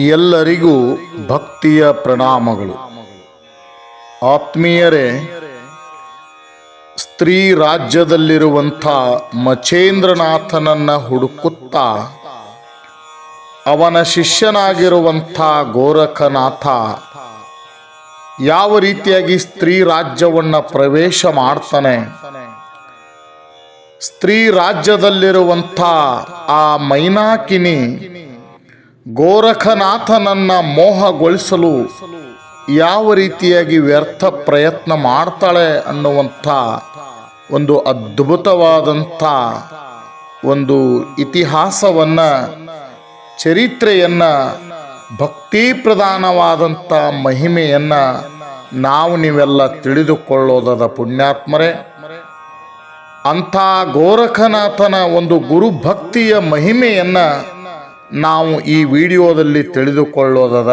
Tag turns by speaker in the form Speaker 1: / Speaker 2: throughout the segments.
Speaker 1: ಎಲ್ಲರಿಗೂ ಭಕ್ತಿಯ ಪ್ರಣಾಮಗಳು. ಆತ್ಮೀಯರೇ, ಸ್ತ್ರೀ ರಾಜ್ಯದಲ್ಲಿರುವಂಥ ಮಚೇಂದ್ರನಾಥನನ್ನು ಹುಡುಕುತ್ತಾ ಅವನ ಶಿಷ್ಯನಾಗಿರುವಂಥ ಗೋರಖನಾಥ ಯಾವ ರೀತಿಯಾಗಿ ಸ್ತ್ರೀ ರಾಜ್ಯವನ್ನು ಪ್ರವೇಶ ಮಾಡ್ತಾನೆ, ಸ್ತ್ರೀ ರಾಜ್ಯದಲ್ಲಿರುವಂಥ ಆ ಮೈನಾಕಿನಿ ಗೋರಖನಾಥನನ್ನು ಮೋಹಗೊಳಿಸಲು ಯಾವ ರೀತಿಯಾಗಿ ವ್ಯರ್ಥ ಪ್ರಯತ್ನ ಮಾಡ್ತಾಳೆ ಅನ್ನುವಂಥ ಒಂದು ಅದ್ಭುತವಾದಂಥ ಒಂದು ಇತಿಹಾಸವನ್ನು, ಚರಿತ್ರೆಯನ್ನು, ಭಕ್ತಿ ಪ್ರಧಾನವಾದಂಥ ಮಹಿಮೆಯನ್ನು ನಾವು ನೀವೆಲ್ಲ ತಿಳಿದುಕೊಳ್ಳೋದದ ಪುಣ್ಯಾತ್ಮರೇ. ಅಂಥ ಗೋರಖನಾಥನ ಒಂದು ಗುರುಭಕ್ತಿಯ ಮಹಿಮೆಯನ್ನು ನಾವು ಈ ವಿಡಿಯೋದಲ್ಲಿ ತಿಳಿದುಕೊಳ್ಳೋದದ.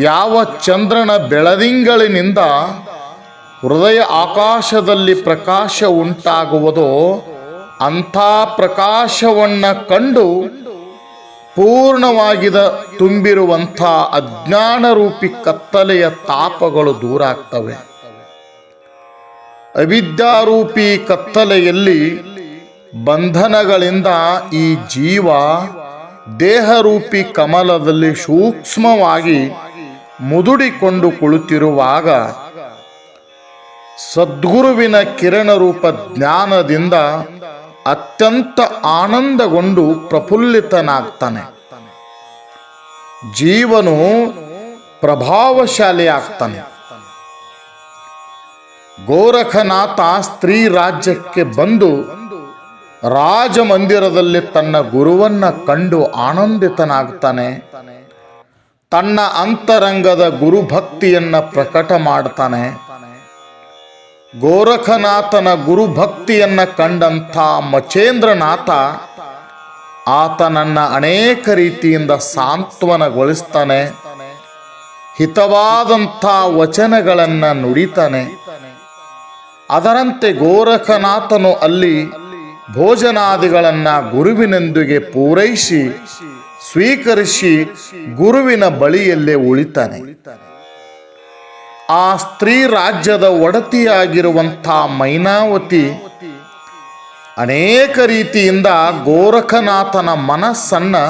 Speaker 1: ಯಾವ ಚಂದ್ರನ ಬೆಳದಿಂಗಳಿನಿಂದ ಹೃದಯ ಆಕಾಶದಲ್ಲಿ ಪ್ರಕಾಶ ಉಂಟಾಗುವುದೋ ಅಂಥ ಪ್ರಕಾಶವನ್ನು ಕಂಡು ಪೂರ್ಣವಾಗಿದ ತುಂಬಿರುವಂಥ ಅಜ್ಞಾನರೂಪಿ ಕತ್ತಲೆಯ ತಾಪಗಳು ದೂರ ಆಗ್ತವೆ. ಅವಿದ್ಯಾರೂಪಿ ಕತ್ತಲೆಯಲ್ಲಿ ಬಂಧನಗಳಿಂದ ಈ ಜೀವ ದೇಹರೂಪಿ ಕಮಲದಲ್ಲಿ ಸೂಕ್ಷ್ಮವಾಗಿ ಮುದುಡಿಕೊಂಡು ಕುಳಿತಿರುವಾಗ ಸದ್ಗುರುವಿನ ಕಿರಣರೂಪ ಜ್ಞಾನದಿಂದ ಅತ್ಯಂತ ಆನಂದಗೊಂಡು ಪ್ರಫುಲ್ಲಿತನಾಗ್ತಾನೆ. ಜೀವನು ಪ್ರಭಾವಶಾಲಿ ಆಗ್ತಾನೆ. ಗೋರಖನಾಥ ಸ್ತ್ರೀ ರಾಜ್ಯಕ್ಕೆ ಬಂದು ರಾಜಮಂದಿರದಲ್ಲಿ ತನ್ನ ಗುರುವನ್ನ ಕಂಡು ಆನಂದಿತನಾಗ್ತಾನೆ. ತನ್ನ ಅಂತರಂಗದ ಗುರುಭಕ್ತಿಯನ್ನು ಪ್ರಕಟ ಮಾಡ್ತಾನೆ. ಗೋರಖನಾಥನ ಗುರುಭಕ್ತಿಯನ್ನು ಕಂಡಂಥ ಮಚೇಂದ್ರನಾಥ ಆತನನ್ನು ಅನೇಕ ರೀತಿಯಿಂದ ಸಾಂತ್ವನಗೊಳಿಸ್ತಾನೆ. ಹಿತವಾದಂಥ ವಚನಗಳನ್ನು ನುಡಿತಾನೆ. ಅದರಂತೆ ಗೋರಖನಾಥನು ಅಲ್ಲಿ ಭೋಜನಾದಿಗಳನ್ನು ಗುರುವಿನೊಂದಿಗೆ ಪೂರೈಸಿ ಸ್ವೀಕರಿಸಿ ಗುರುವಿನ ಬಳಿಯಲ್ಲೇ ಉಳಿತಾನೆ. ಆ ಸ್ತ್ರೀ ರಾಜ್ಯದ ಒಡತಿಯಾಗಿರುವಂಥ ಮೈನಾವತಿ ಅನೇಕ ರೀತಿಯಿಂದ ಗೋರಖನಾಥನ ಮನಸ್ಸನ್ನು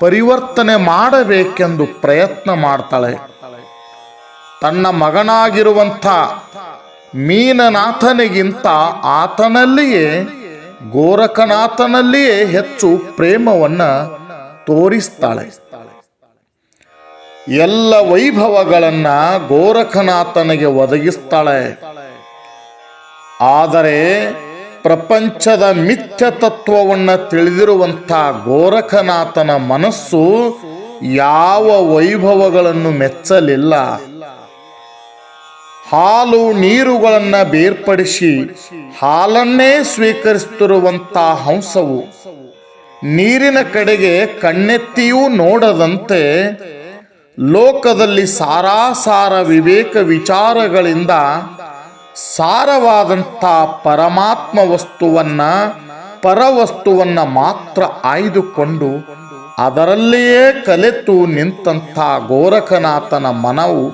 Speaker 1: ಪರಿವರ್ತನೆ ಮಾಡಬೇಕೆಂದು ಪ್ರಯತ್ನ ಮಾಡ್ತಾಳೆ. ತನ್ನ ಮಗನಾಗಿರುವಂಥ ಮೀನನಾಥನಿಗಿಂತ ಆತನಲ್ಲಿಯೇ, ಗೋರಖನಾಥನಲ್ಲಿಯೇ ಹೆಚ್ಚು ಪ್ರೇಮವನ್ನು ತೋರಿಸ್ತಾಳೆ. ಎಲ್ಲ ವೈಭವಗಳನ್ನು ಗೋರಖನಾಥನಿಗೆ ಒದಗಿಸ್ತಾಳೆ. ಆದರೆ ಪ್ರಪಂಚದ ಮಿಥ್ಯ ತತ್ವವನ್ನು ತಿಳಿದಿರುವಂಥ ಗೋರಖನಾಥನ ಮನಸ್ಸು ಯಾವ ವೈಭವಗಳನ್ನು ಮೆಚ್ಚಲಿಲ್ಲ. ಹಾಲು ನೀರುಗಳನ್ನು ಬೇರ್ಪಡಿಸಿ ಹಾಲನ್ನೇ ಸ್ವೀಕರಿಸುತ್ತಿರುವಂಥ ಹಂಸವು ನೀರಿನ ಕಡೆಗೆ ಕಣ್ಣೆತ್ತಿಯೂ ನೋಡದಂತೆ ಲೋಕದಲ್ಲಿ ಸಾರಾಸಾರ ವಿವೇಕ ವಿಚಾರಗಳಿಂದ ಸಾರವಾದಂಥ ಪರಮಾತ್ಮ ಪರವಸ್ತುವನ್ನು ಮಾತ್ರ ಆಯ್ದುಕೊಂಡು ಅದರಲ್ಲಿಯೇ ಕಲೆತು ನಿಂತಹ ಗೋರಖನಾಥನ ಮನವು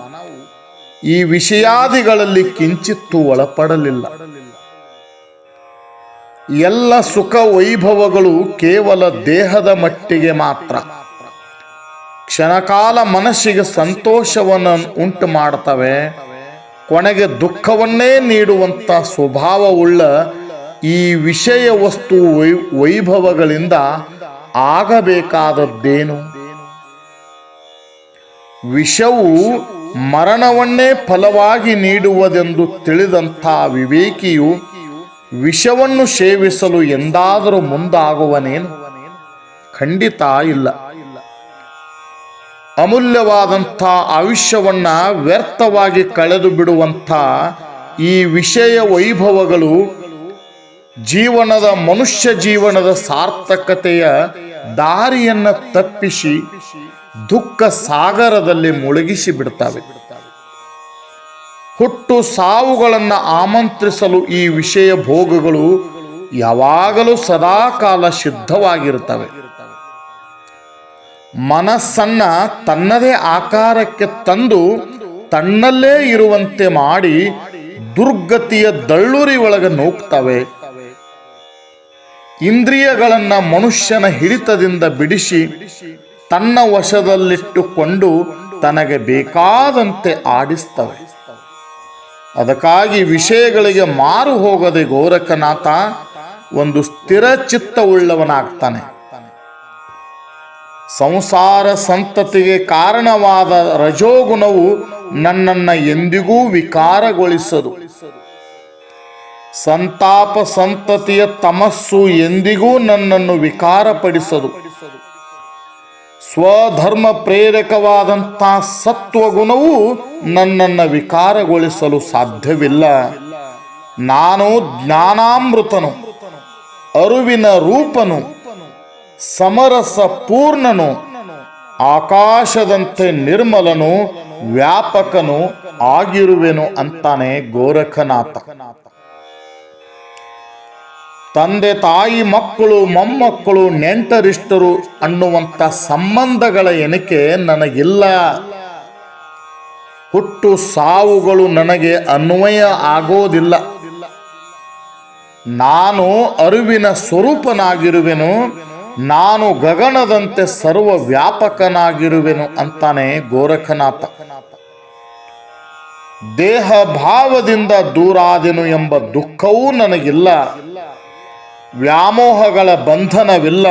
Speaker 1: ಈ ವಿಷಯಾದಿಗಳಲ್ಲಿ ಕಿಂಚಿತ್ತೂ ಒಳಪಡಲಿಲ್ಲ. ಎಲ್ಲ ಸುಖ ವೈಭವಗಳು ಕೇವಲ ದೇಹದ ಮಟ್ಟಿಗೆ ಮಾತ್ರ, ಕ್ಷಣಕಾಲ ಮನಸ್ಸಿಗೆ ಸಂತೋಷವನ್ನು ಉಂಟು ಮಾಡ್ತವೆ. ಕೊನೆಗೆ ದುಃಖವನ್ನೇ ನೀಡುವಂಥ ಸ್ವಭಾವವುಳ್ಳ ಈ ವಿಷಯ ವಸ್ತು ವೈಭವಗಳಿಂದ ಆಗಬೇಕಾದದ್ದೇನು? ವಿಷವು ಮರಣವನ್ನೇ ಫಲವಾಗಿ ನೀಡುವುದೆಂದು ತಿಳಿದಂಥ ವಿವೇಕಿಯು ವಿಷವನ್ನು ಸೇವಿಸಲು ಎಂದಾದರೂ ಮುಂದಾಗುವನೇನು? ಖಂಡಿತ ಇಲ್ಲ. ಅಮೂಲ್ಯವಾದಂಥ ಆಯುಷ್ಯವನ್ನು ವ್ಯರ್ಥವಾಗಿ ಕಳೆದು ಬಿಡುವಂಥ ಈ ವಿಷಯ ವೈಭವಗಳು ಮನುಷ್ಯ ಜೀವನದ ಸಾರ್ಥಕತೆಯ ದಾರಿಯನ್ನು ತಪ್ಪಿಸಿ ದುಃಖ ಸಾಗರದಲ್ಲಿ ಮುಳುಗಿಸಿ ಬಿಡ್ತವೆ. ಹುಟ್ಟು ಸಾವುಗಳನ್ನು ಆಮಂತ್ರಿಸಲು ಈ ವಿಷಯ ಭೋಗಗಳು ಯಾವಾಗಲೂ ಸದಾಕಾಲ ಸಿದ್ಧವಾಗಿರುತ್ತವೆ. ಮನಸ್ಸನ್ನ ತನ್ನದೇ ಆಕಾರಕ್ಕೆ ತಂದು ತನ್ನಲ್ಲೇ ಇರುವಂತೆ ಮಾಡಿ ದುರ್ಗತಿಯ ದಳ್ಳುರಿ ಒಳಗೆ ನೂಕ್ತವೆ. ಇಂದ್ರಿಯಗಳನ್ನ ಮನುಷ್ಯನ ಹಿಡಿತದಿಂದ ಬಿಡಿಸಿ ತನ್ನ ವಶದಲ್ಲಿಟ್ಟುಕೊಂಡು ತನಗೆ ಬೇಕಾದಂತೆ ಆಡಿಸ್ತವೆ. ಅದಕ್ಕಾಗಿ ವಿಷಯಗಳಿಗೆ ಮಾರು ಹೋಗದೆ ಗೋರಖನಾಥ ಒಂದು ಸ್ಥಿರ ಚಿತ್ತವುಳ್ಳವನಾಗ್ತಾನೆ. ಸಂಸಾರ ಸಂತತಿಗೆ ಕಾರಣವಾದ ರಜೋಗುಣವು ನನ್ನನ್ನು ಎಂದಿಗೂ ವಿಕಾರಗೊಳಿಸದು. ಸಂತಾಪ ಸಂತತಿಯ ತಮಸ್ಸು ಎಂದಿಗೂ ನನ್ನನ್ನು ವಿಕಾರಪಡಿಸದು. ಸ್ವಧರ್ಮ ಪ್ರೇರಕವಾದಂಥ ಸತ್ವಗುಣವು ನನ್ನನ್ನು ವಿಕಾರಗೊಳಿಸಲು ಸಾಧ್ಯವಿಲ್ಲ. ನಾನು ಜ್ಞಾನಾಮೃತನು, ಅರುವಿನ ರೂಪನು, ಸಮರಸ ಪೂರ್ಣನು, ಆಕಾಶದಂತೆ ನಿರ್ಮಲನು, ವ್ಯಾಪಕನು ಆಗಿರುವೆನು ಅಂತಾನೆ ಗೋರಖನಾಥ. ತಂದೆ ತಾಯಿ ಮಕ್ಕಳು ಮೊಮ್ಮಕ್ಕಳು ನೆಂಟರಿಷ್ಟರು ಅನ್ನುವಂಥ ಸಂಬಂಧಗಳ ಎಣಿಕೆ ನನಗಿಲ್ಲ. ಹುಟ್ಟು ಸಾವುಗಳು ನನಗೆ ಅನ್ವಯ ಆಗೋದಿಲ್ಲ. ನಾನು ಅರಿವಿನ ಸ್ವರೂಪನಾಗಿರುವೆನು, ನಾನು ಗಗನದಂತೆ ಸರ್ವ ವ್ಯಾಪಕನಾಗಿರುವೆನು ಅಂತಾನೆ ಗೋರಖನಾಥ. ದೇಹ ಭಾವದಿಂದ ದೂರಾದೆನು ಎಂಬ ದುಃಖವೂ ನನಗಿಲ್ಲ. ವ್ಯಾಮೋಹಗಳ ಬಂಧನವಿಲ್ಲ.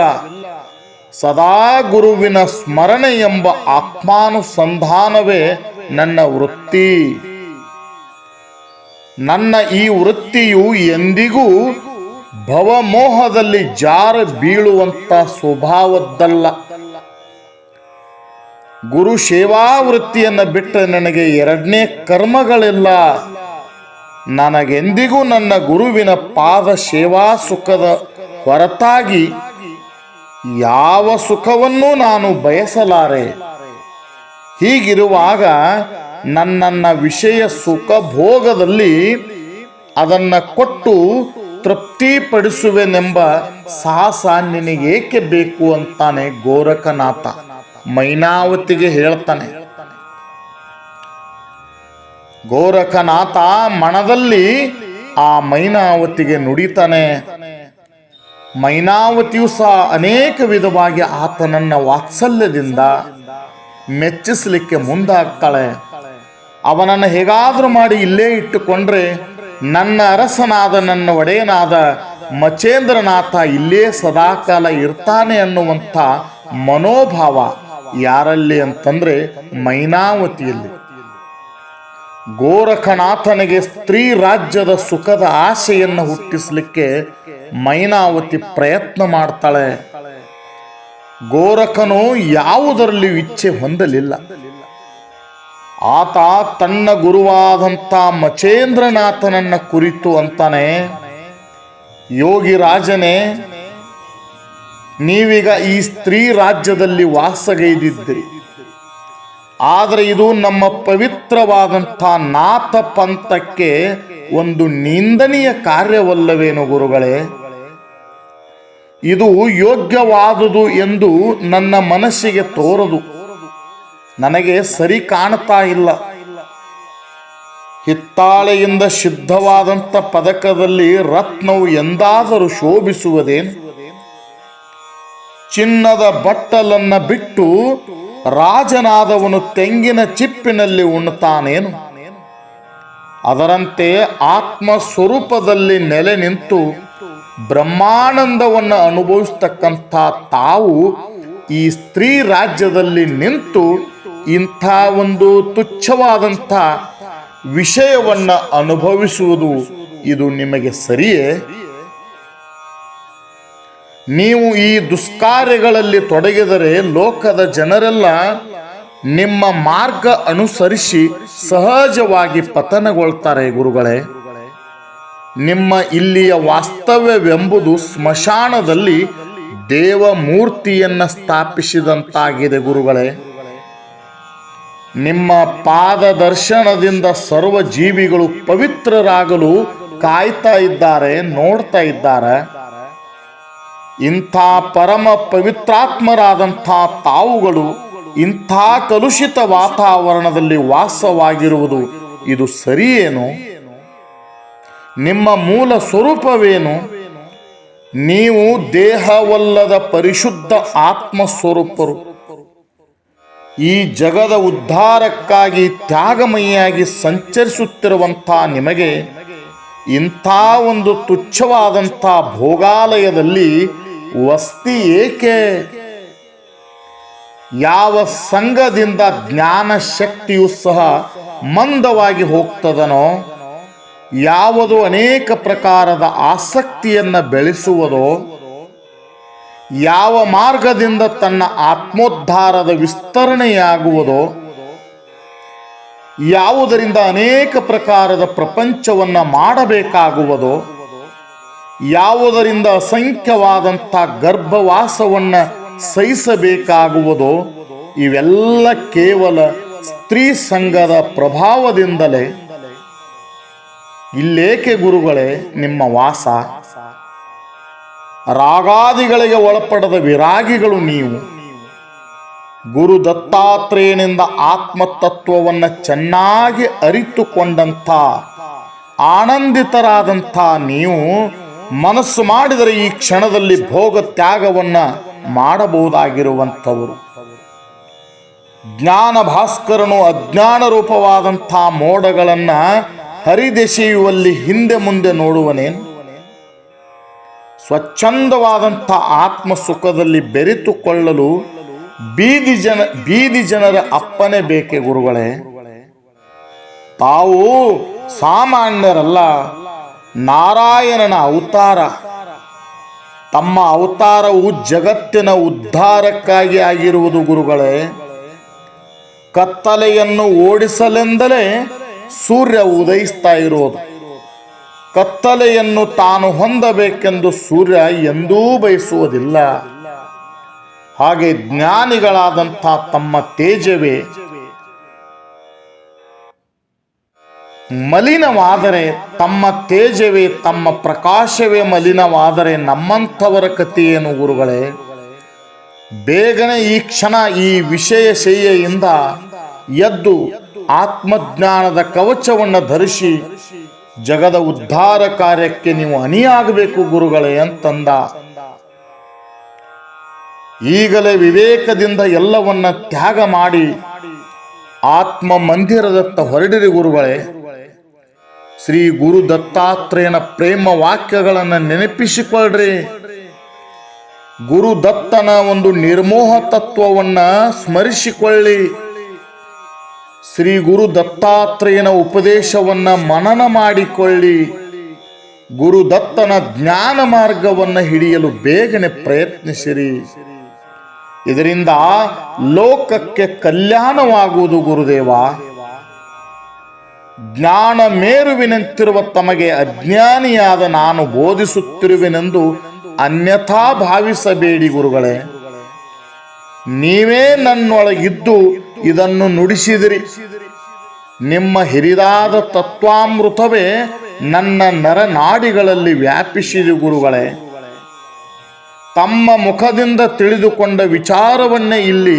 Speaker 1: ಸದಾ ಗುರುವಿನ ಸ್ಮರಣೆ ಎಂಬ ಆತ್ಮಾನುಸಂಧಾನವೇ ನನ್ನ ವೃತ್ತಿ. ನನ್ನ ಈ ವೃತ್ತಿಯು ಎಂದಿಗೂ ಭವಮೋಹದಲ್ಲಿ ಜಾರ ಬೀಳುವಂತ ಸ್ವಭಾವದ್ದಲ್ಲ. ಗುರು ಸೇವಾ ವೃತ್ತಿಯನ್ನು ಬಿಟ್ಟರೆ ನನಗೆ ಎರಡನೇ ಕರ್ಮಗಳಿಲ್ಲ. ನನಗೆಂದಿಗೂ ನನ್ನ ಗುರುವಿನ ಪಾದ ಸೇವಾ ಸುಖದ ಹೊರತಾಗಿ ಯಾವ ಸುಖವನ್ನೂ ನಾನು ಬಯಸಲಾರೆ. ಹೀಗಿರುವಾಗ ನನ್ನನ್ನ ವಿಷಯ ಸುಖ ಭೋಗದಲ್ಲಿ ಅದನ್ನ ಕೊಟ್ಟು ತೃಪ್ತಿಪಡಿಸುವೆನೆಂಬ ಸಾಹಸ ನಿನಗೇಕೆ ಬೇಕು ಅಂತಾನೆ ಗೋರಖನಾಥ ಮೈನಾವತಿಗೆ ಹೇಳ್ತಾನೆ. ಗೋರಖನಾಥ ಮನದಲ್ಲಿ ಆ ಮೈನಾವತಿಗೆ ನುಡಿತಾನೆ. ಮೈನಾವತಿಯು ಸಹ ಅನೇಕ ವಿಧವಾಗಿ ಆತನನ್ನ ವಾತ್ಸಲ್ಯದಿಂದ ಮೆಚ್ಚಿಸಲಿಕ್ಕೆ ಮುಂದಾಗ್ತಾಳೆ. ಅವನನ್ನು ಹೇಗಾದ್ರೂ ಮಾಡಿ ಇಲ್ಲೇ ಇಟ್ಟುಕೊಂಡ್ರೆ ನನ್ನ ಅರಸನಾದ ನನ್ನ ಒಡೆಯನಾದ ಮಚೇಂದ್ರನಾಥ ಇಲ್ಲೇ ಸದಾಕಾಲ ಇರ್ತಾನೆ ಅನ್ನುವಂಥ ಮನೋಭಾವ ಯಾರಲ್ಲಿ ಅಂತಂದ್ರೆ ಮೈನಾವತಿಯಲ್ಲಿ. ಗೋರಖನಾಥನಿಗೆ ಸ್ತ್ರೀ ರಾಜ್ಯದ ಸುಖದ ಆಶೆಯನ್ನು ಹುಟ್ಟಿಸಲಿಕ್ಕೆ ಮೈನಾವತಿ ಪ್ರಯತ್ನ ಮಾಡ್ತಾಳೆ. ಗೋರಖನು ಯಾವುದರಲ್ಲಿ ಇಚ್ಛೆ ಹೊಂದಲಿಲ್ಲ. ಆತ ತನ್ನ ಗುರುವಾದಂಥ ಮಚೇಂದ್ರನಾಥನನ್ನ ಕುರಿತು ಅಂತಾನೆ, ಯೋಗಿ ರಾಜನೇ, ನೀವೀಗ ಈ ಸ್ತ್ರೀ ರಾಜ್ಯದಲ್ಲಿ ವಾಸಗೈದಿದ್ದೀರಿ. ಆದರೆ ಇದು ನಮ್ಮ ಪವಿತ್ರವಾದಂಥ ನಾಥ ಪಂಥಕ್ಕೆ ಒಂದು ನಿಂದನೀಯ ಕಾರ್ಯವಲ್ಲವೇನು ಗುರುಗಳೇ? ಇದು ಯೋಗ್ಯವಾದುದು ಎಂದು ನನ್ನ ಮನಸ್ಸಿಗೆ ತೋರದು. ನನಗೆ ಸರಿ ಕಾಣ್ತಾ ಇಲ್ಲ. ಹಿತ್ತಾಳೆಯಿಂದ ಸಿದ್ಧವಾದಂಥ ಪದಕದಲ್ಲಿ ರತ್ನವು ಎಂದಾದರೂ ಶೋಭಿಸುವುದೇನು? ಚಿನ್ನದ ಬಟ್ಟಲನ್ನ ಬಿಟ್ಟು ರಾಜನಾದವನು ತೆಂಗಿನ ಚಿಪ್ಪಿನಲ್ಲಿ ಉಣ್ತಾನೇನು? ಅದರಂತೆ ಆತ್ಮ ಸ್ವರೂಪದಲ್ಲಿ ನೆಲೆ ನಿಂತು ಬ್ರಹ್ಮಾನಂದವನ್ನು ಅನುಭವಿಸ್ತಕ್ಕಂಥ ತಾವು ಈ ಸ್ತ್ರೀ ರಾಜ್ಯದಲ್ಲಿ ನಿಂತು ಇಂಥ ಒಂದು ತುಚ್ಛವಾದಂಥ ವಿಷಯವನ್ನು ಅನುಭವಿಸುವುದು ಇದು ನಿಮಗೆ ಸರಿಯೇ? ನೀವು ಈ ದುಷ್ಕಾರ್ಯಗಳಲ್ಲಿ ತೊಡಗಿದರೆ ಲೋಕದ ಜನರೆಲ್ಲ ನಿಮ್ಮ ಮಾರ್ಗ ಅನುಸರಿಸಿ ಸಹಜವಾಗಿ ಪತನಗೊಳ್ತಾರೆ ಗುರುಗಳೇ. ನಿಮ್ಮ ಇಲ್ಲಿಯ ವಾಸ್ತವ್ಯವೆಂಬುದು ಸ್ಮಶಾನದಲ್ಲಿ ದೇವಮೂರ್ತಿಯನ್ನು ಸ್ಥಾಪಿಸಿದಂತಾಗಿದೆ ಗುರುಗಳೇ. ನಿಮ್ಮ ಪಾದ ದರ್ಶನದಿಂದ ಸರ್ವ ಜೀವಿಗಳು ಪವಿತ್ರರಾಗಲು ಕಾಯ್ತಾ ಇದ್ದಾರೆ, ನೋಡ್ತಾ ಇದ್ದಾರೆ. ಇಂಥ ಪರಮ ಪವಿತ್ರಾತ್ಮರಾದಂಥ ತಾವುಗಳು ಇಂಥ ಕಲುಷಿತ ವಾತಾವರಣದಲ್ಲಿ ವಾಸವಾಗಿರುವುದು ಇದು ಸರಿಯೇನು? ನಿಮ್ಮ ಮೂಲ ಸ್ವರೂಪವೇನು? ನೀವು ದೇಹವಲ್ಲದ ಪರಿಶುದ್ಧ ಆತ್ಮ ಸ್ವರೂಪರು. ಈ ಜಗದ ಉದ್ಧಾರಕ್ಕಾಗಿ ತ್ಯಾಗಮಯಿಯಾಗಿ ಸಂಚರಿಸುತ್ತಿರುವಂಥ ನಿಮಗೆ ಇಂಥ ಒಂದು ತುಚ್ಛವಾದಂಥ ಭೋಗಾಲಯದಲ್ಲಿ ವಸ್ತಿ ಏಕೆ? ಯಾವ ಸಂಘದಿಂದ ಜ್ಞಾನ ಶಕ್ತಿಯು ಸಹ ಮಂದವಾಗಿ ಹೋಗ್ತದನೋ, ಯಾವುದು ಅನೇಕ ಪ್ರಕಾರದ ಆಸಕ್ತಿಯನ್ನು ಬೆಳೆಸುವುದೋ, ಯಾವ ಮಾರ್ಗದಿಂದ ತನ್ನ ಆತ್ಮೋದ್ಧಾರದ ವಿಸ್ತರಣೆಯಾಗುವುದೋ, ಯಾವುದರಿಂದ ಅನೇಕ ಪ್ರಕಾರದ ಪ್ರಪಂಚವನ್ನು ಮಾಡಬೇಕಾಗುವುದೋ, ಯಾವುದರಿಂದ ಅಸಂಖ್ಯವಾದಂಥ ಗರ್ಭವಾಸವನ್ನು ಸಹಿಸಬೇಕಾಗುವುದೋ, ಇವೆಲ್ಲ ಕೇವಲ ಸ್ತ್ರೀ ಸಂಘದ ಪ್ರಭಾವದಿಂದಲೇ. ಇಲ್ಲೇಕೆ ಗುರುಗಳೇ ನಿಮ್ಮ ವಾಸ? ರಾಗಾದಿಗಳಿಗೆ ಒಳಪಡದ ವಿರಾಗಿಗಳು ನೀವು. ಗುರು ದತ್ತಾತ್ರೇಯನಿಂದ ಆತ್ಮತತ್ವವನ್ನು ಚೆನ್ನಾಗಿ ಅರಿತುಕೊಂಡಂಥ ಆನಂದಿತರಾದಂಥ ನೀವು ಮನಸ್ಸು ಮಾಡಿದರೆ ಈ ಕ್ಷಣದಲ್ಲಿ ಭೋಗ ತ್ಯಾಗವನ್ನು ಮಾಡಬಹುದಾಗಿರುವಂಥವರು. ಜ್ಞಾನ ಭಾಸ್ಕರನು ಅಜ್ಞಾನ ರೂಪವಾದಂಥ ಮೋಡಗಳನ್ನು ಹರಿದೆಸೆಯುವಲ್ಲಿ ಹಿಂದೆ ಮುಂದೆ ನೋಡುವನೇನು? ಸ್ವಚ್ಛಂದವಾದಂಥ ಆತ್ಮ ಸುಖದಲ್ಲಿ ಬೆರೆತುಕೊಳ್ಳಲು ಬೀದಿ ಜನರ ಅಪ್ಪನೆ ಬೇಕೆ ಗುರುಗಳೇ? ತಾವು ಸಾಮಾನ್ಯರಲ್ಲ, ನಾರಾಯಣನ ಅವತಾರ. ತಮ್ಮ ಅವತಾರವು ಜಗತ್ತಿನ ಉದ್ಧಾರಕ್ಕಾಗಿ ಆಗಿರುವುದು ಗುರುಗಳೇ. ಕತ್ತಲೆಯನ್ನು ಓಡಿಸಲೆಂದಲೇ ಸೂರ್ಯ ಉದಯಿಸ್ತಾ ಇರೋದು. ಕತ್ತಲೆಯನ್ನು ತಾನು ಹೊಂದಬೇಕೆಂದು ಸೂರ್ಯ ಎಂದೂ ಬಯಸುವುದಿಲ್ಲ. ಹಾಗೆ ಜ್ಞಾನಿಗಳಾದಂಥ ತಮ್ಮ ತೇಜವೇ ಮಲಿನವಾದರೆ, ತಮ್ಮ ತೇಜವೇ ತಮ್ಮ ಪ್ರಕಾಶವೇ ಮಲಿನವಾದರೆ ನಮ್ಮಂಥವರ ಕಥೆಯೇನು ಗುರುಗಳೇ? ಬೇಗನೆ ಈ ಕ್ಷಣ ಈ ವಿಷಯ ಶಯ್ಯೆಯಿಂದ ಎದ್ದು ಆತ್ಮಜ್ಞಾನದ ಕವಚವನ್ನು ಧರಿಸಿ ಜಗದ ಉದ್ಧಾರ ಕಾರ್ಯಕ್ಕೆ ನೀವು ಅಣಿಯಾಗಬೇಕು ಗುರುಗಳೇ ಅಂತಂದ. ಈಗಲೇ ವಿವೇಕದಿಂದ ಎಲ್ಲವನ್ನ ತ್ಯಾಗ ಮಾಡಿ ಆತ್ಮ ಮಂದಿರದತ್ತ ಹೊರಡಿರಿ ಗುರುಗಳೇ. ಶ್ರೀ ಗುರು ದತ್ತಾತ್ರೇಯನ ಪ್ರೇಮ ವಾಕ್ಯಗಳನ್ನು ನೆನಪಿಸಿಕೊಳ್ಳ್ರಿ. ಗುರು ದತ್ತನ ಒಂದು ನಿರ್ಮೋಹ ತತ್ವವನ್ನ ಸ್ಮರಿಸಿಕೊಳ್ಳಿ. ಶ್ರೀ ಗುರು ದತ್ತಾತ್ರೇಯನ ಉಪದೇಶವನ್ನ ಮನನ ಮಾಡಿಕೊಳ್ಳಿ. ಗುರುದತ್ತನ ಜ್ಞಾನ ಮಾರ್ಗವನ್ನು ಹಿಡಿಯಲು ಬೇಗನೆ ಪ್ರಯತ್ನಿಸಿರಿ. ಇದರಿಂದ ಲೋಕಕ್ಕೆ ಕಲ್ಯಾಣವಾಗುವುದು ಗುರುದೇವ. ಜ್ಞಾನ ಮೇರುವಿನಂತಿರುವ ತಮಗೆ ಅಜ್ಞಾನಿಯಾದ ನಾನು ಬೋಧಿಸುತ್ತಿರುವೆನೆಂದು ಅನ್ಯಥಾ ಭಾವಿಸಬೇಡಿ ಗುರುಗಳೇ. ನೀವೇ ನನ್ನೊಳಗಿದ್ದು ಇದನ್ನು ನುಡಿಸಿದಿರಿ. ನಿಮ್ಮ ಹಿರಿದಾದ ತತ್ವಾಮೃತವೇ ನನ್ನ ನರನಾಡಿಗಳಲ್ಲಿ ವ್ಯಾಪಿಸಿದೆ ಗುರುಗಳೇ. ತಮ್ಮ ಮುಖದಿಂದ ತಿಳಿದುಕೊಂಡ ವಿಚಾರವನ್ನೇ ಇಲ್ಲಿ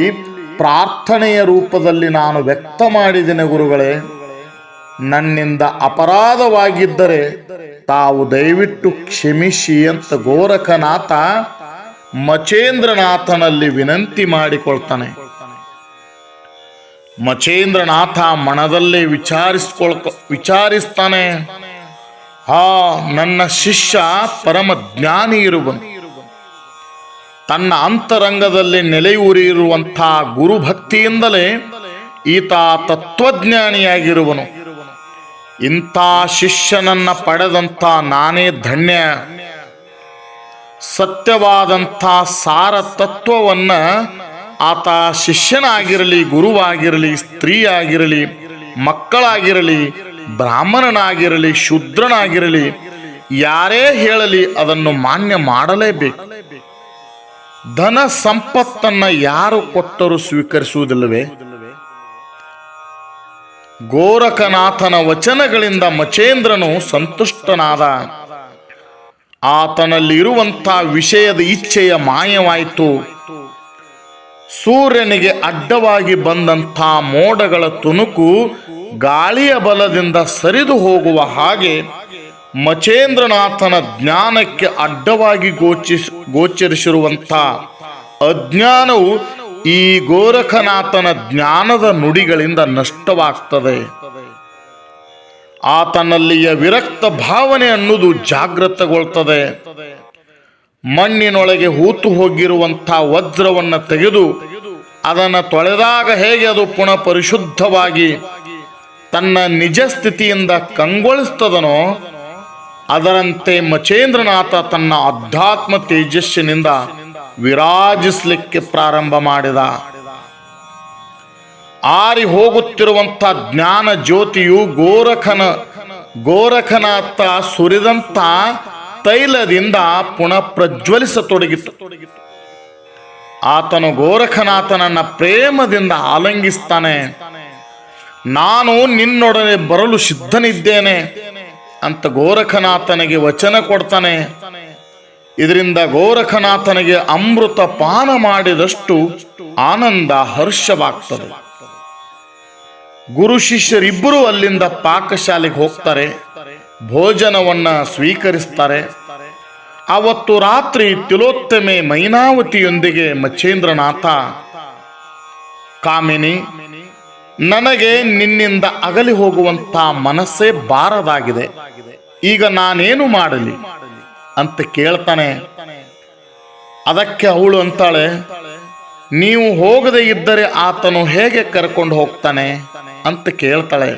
Speaker 1: ಪ್ರಾರ್ಥನೆಯ ರೂಪದಲ್ಲಿ ನಾನು ವ್ಯಕ್ತ ಮಾಡಿದ್ದೇನೆ ಗುರುಗಳೇ. ನನ್ನಿಂದ ಅಪರಾಧವಾಗಿದ್ದರೆ ತಾವು ದಯವಿಟ್ಟು ಕ್ಷಮಿಸಿ ಅಂತ ಗೋರಖನಾಥ ಮಚೇಂದ್ರನಾಥನಲ್ಲಿ ವಿನಂತಿ ಮಾಡಿಕೊಳ್ತಾನೆ. ಮಚೇಂದ್ರನಾಥ ಮನದಲ್ಲೇ ವಿಚಾರಿಸ್ತಾನೆ, ನನ್ನ ಶಿಷ್ಯ ಪರಮ ಜ್ಞಾನಿ ಇರುವನು. ತನ್ನ ಅಂತರಂಗದಲ್ಲಿ ನೆಲೆಯೂರಿರುವಂಥ ಗುರುಭಕ್ತಿಯಿಂದಲೇ ಈತ ತತ್ವಜ್ಞಾನಿಯಾಗಿರುವನು. ಇಂಥ ಶಿಷ್ಯನನ್ನ ಪಡೆದಂಥ ನಾನೇ ಧನ್ಯ. ಸತ್ಯವಾದಂಥ ಸಾರ ತತ್ವವನ್ನ ಆತ ಶಿಷ್ಯನಾಗಿರಲಿ, ಗುರುವಾಗಿರಲಿ, ಸ್ತ್ರೀ ಆಗಿರಲಿ, ಮಕ್ಕಳಾಗಿರಲಿ, ಬ್ರಾಹ್ಮಣನಾಗಿರಲಿ, ಶೂದ್ರನಾಗಿರಲಿ, ಯಾರೇ ಹೇಳಲಿ ಅದನ್ನು ಮಾನ್ಯ ಮಾಡಲೇಬೇಕು. ಧನ ಸಂಪತ್ತನ್ನ ಯಾರು ಕೊಟ್ಟರೂ ಸ್ವೀಕರಿಸುವುದಿಲ್ಲವೇ? ಗೋರಖನಾಥನ ವಚನಗಳಿಂದ ಮಚೇಂದ್ರನು ಸಂತುಷ್ಟನಾದ. ಆತನಲ್ಲಿರುವಂಥ ವಿಷಯದ ಇಚ್ಛೆಯ ಮಾಯವಾಯಿತು. ಸೂರ್ಯನಿಗೆ ಅಡ್ಡವಾಗಿ ಬಂದಂಥ ಮೋಡಗಳ ತುಣುಕು ಗಾಳಿಯ ಬಲದಿಂದ ಸರಿದು ಹೋಗುವ ಹಾಗೆ ಮಚೇಂದ್ರನಾಥನ ಜ್ಞಾನಕ್ಕೆ ಅಡ್ಡವಾಗಿ ಗೋಚರಿಸಿರುವಂಥ ಅಜ್ಞಾನವು ಈ ಗೋರಖನಾಥನ ಜ್ಞಾನದ ನುಡಿಗಳಿಂದ ನಷ್ಟವಾಗ್ತದೆ. ಆತನಲ್ಲಿಯ ವಿರಕ್ತ ಭಾವನೆ ಅನ್ನುವುದು ಜಾಗೃತಗೊಳ್ತದೆ. ಮಣ್ಣಿನೊಳಗೆ ಹೂತು ಹೋಗಿರುವಂಥ ವಜ್ರವನ್ನು ತೆಗೆದು ಅದನ್ನು ತೊಳೆದಾಗ ಹೇಗೆ ಅದು ಪುನಃ ಪರಿಶುದ್ಧವಾಗಿ ತನ್ನ ನಿಜ ಸ್ಥಿತಿಯಿಂದ ಕಂಗೊಳಿಸ್ತದನೋ, ಅದರಂತೆ ಮಚೇಂದ್ರನಾಥ ತನ್ನ ಅಧ್ಯಾತ್ಮ ತೇಜಸ್ಸಿನಿಂದ ವಿರಾಜಿಸಲಿಕ್ಕೆ ಪ್ರಾರಂಭ ಮಾಡಿದ. ಆರಿ ಹೋಗುತ್ತಿರುವಂಥ ಜ್ಞಾನ ಜ್ಯೋತಿಯು ಗೋರಖನಾಥ ಸುರಿದಂಥ ತೈಲದಿಂದ ಪುನಃ ಪ್ರಜ್ವಲಿಸತೊಡಗಿತು. ಆತನು ಗೋರಖನಾಥನನ್ನ ಪ್ರೇಮದಿಂದ ಆಲಂಗಿಸ್ತಾನೆ. ನಾನು ನಿನ್ನೊಡನೆ ಬರಲು ಸಿದ್ಧನಿದ್ದೇನೆ ಅಂತ ಗೋರಖನಾಥನಿಗೆ ವಚನ ಕೊಡ್ತಾನೆ. ಇದರಿಂದ ಗೋರಖನಾಥನಿಗೆ ಅಮೃತ ಪಾನ ಮಾಡಿದಷ್ಟು ಆನಂದ ಹರ್ಷವಾಗ್ತದೆ. ಗುರು ಶಿಷ್ಯರಿಬ್ಬರು ಅಲ್ಲಿಂದ ಪಾಕಶಾಲೆಗೆ ಹೋಗ್ತಾರೆ, ಭೋಜನವನ್ನ ಸ್ವೀಕರಿಸ್ತಾರೆ. ಅವತ್ತು ರಾತ್ರಿ ತಿಲೋತ್ತಮೆ ಮೈನಾವತಿಯೊಂದಿಗೆ ಮಚೇಂದ್ರನಾಥ, ಕಾಮಿನಿ, ನನಗೆ ನಿನ್ನಿಂದ ಅಗಲಿ ಹೋಗುವಂತ ಮನಸ್ಸೇ ಬಾರದಾಗಿದೆ, ಈಗ ನಾನೇನು ಮಾಡಲಿ ಅಂತ ಕೇಳ್ತಾನೆ. ಅದಕ್ಕೆ ಅವಳು ಅಂತಾಳೆ, ನೀವು ಹೋಗದೆ ಇದ್ದರೆ ಆತನು ಹೇಗೆ ಕರ್ಕೊಂಡು ಹೋಗ್ತಾನೆ ಅಂತ ಕೇಳ್ತಾಳೆ.